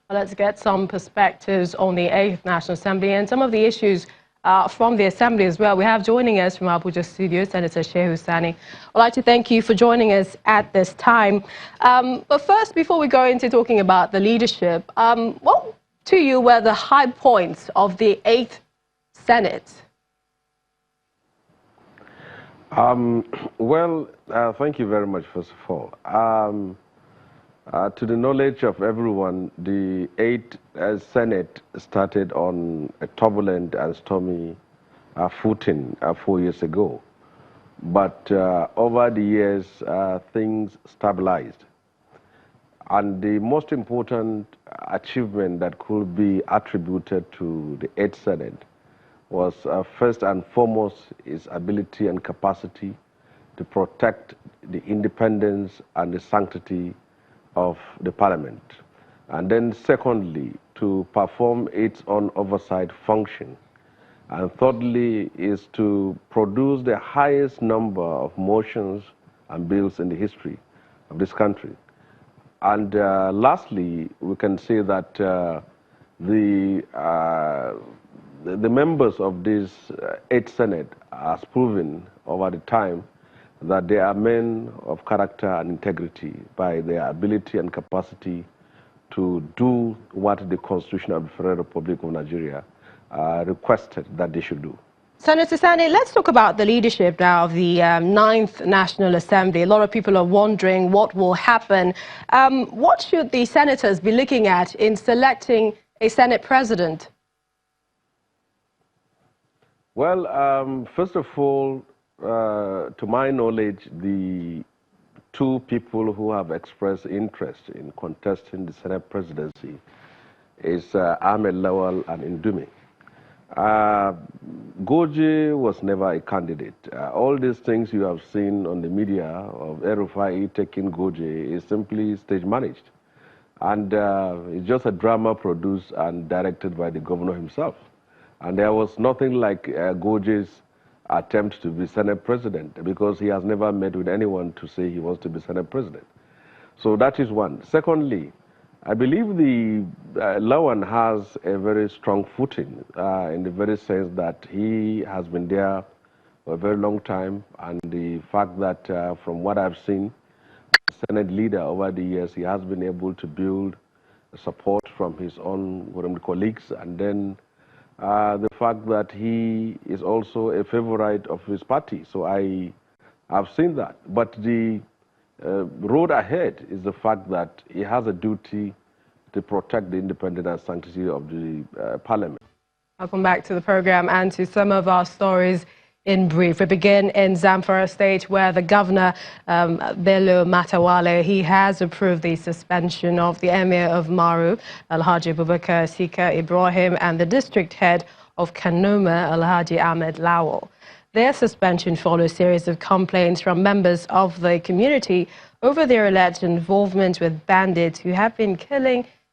Well, let's get some perspectives on the 8th National Assembly and some of the issues from the Assembly as well. We have joining us from Abuja studio, Senator Sani. I'd like to thank you for joining us at this time. But first, before we go into talking about the leadership, what to you were the high points of the 8th Senate? Thank you very much, first of all. To the knowledge of everyone, the 8th Senate started on a turbulent and stormy footing 4 years ago. But over the years, things stabilized. And the most important achievement that could be attributed to the 8th Senate was first and foremost its ability and capacity to protect the independence and the sanctity of the parliament. And then secondly, to perform its own oversight function. And thirdly is to produce the highest number of motions and bills in the history of this country. And lastly, we can say that the members of this 8th Senate has proven over the time that they are men of character and integrity by their ability and capacity to do what the Constitution of the Federal Republic of Nigeria requested that they should do. Senator Sani, let's talk about the leadership now of the 9th National Assembly. A lot of people are wondering what will happen. What should the senators be looking at in selecting a Senate president? Well, first of all, to my knowledge, the two people who have expressed interest in contesting the Senate presidency is Ahmed Lawal and Ndume. Goje was never a candidate. All these things you have seen on the media of El-Rufai taking Goje is simply stage managed. And it's just a drama produced and directed by the governor himself. And there was nothing like Goje's attempt to be Senate president because he has never met with anyone to say he wants to be Senate president. So that is one. Secondly, I believe the Lawan has a very strong footing in the very sense that he has been there for a very long time, and the fact that from what I've seen, Senate leader over the years, he has been able to build support from his own colleagues, and then the fact that he is also a favorite of his party. So I've seen that. But the road ahead is the fact that he has a duty to protect the independence and sanctity of the parliament. Welcome back to the program and to some of our stories in brief. We begin in Zamfara State, where the governor, Bello Matawale, he has approved the suspension of the Emir of Maru, Alhaji Abubakar Sika Ibrahim, and the district head of Kanoma, Alhaji Ahmed Lawal. Their suspension follows a series of complaints from members of the community over their alleged involvement with bandits who have been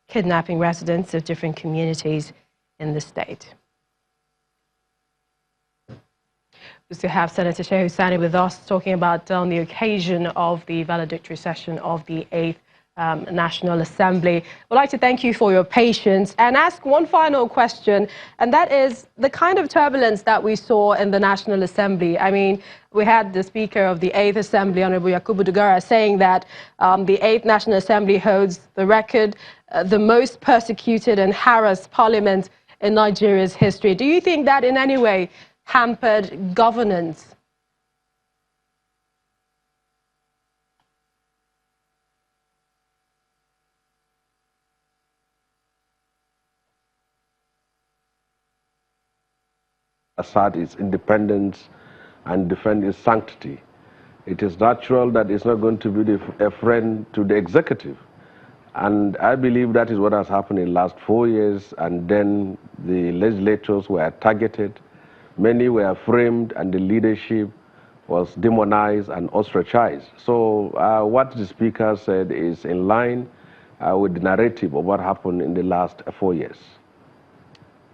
kidnapping residents of different communities in the state. To have Senator Sani with us talking about on the occasion of the valedictory session of the 8th National Assembly. I'd like to thank you for your patience and ask one final question, and that is the kind of turbulence that we saw in the National Assembly. I mean, we had the Speaker of the 8th Assembly, Honorable Yakubu Dogara, saying that the 8th National Assembly holds the record, the most persecuted and harassed parliament in Nigeria's history. Do you think that in any way hampered governance? Assert its independence and defend its sanctity. It is natural that it's not going to be a friend to the executive. And I believe that is what has happened in the last 4 years, and then the legislators were targeted. Many were framed and the leadership was demonized and ostracized. So what the Speaker said is in line with the narrative of what happened in the last 4 years.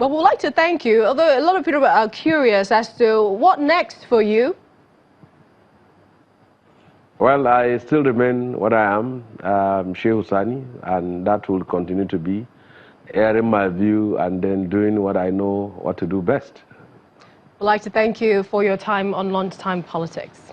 Well, we'd like to thank you, although a lot of people are curious as to what next for you. Well, I still remain what I am, Sani, and that will continue to be. airing my view and then doing what I know what to do best. I'd like to thank you for your time on Lunchtime Politics.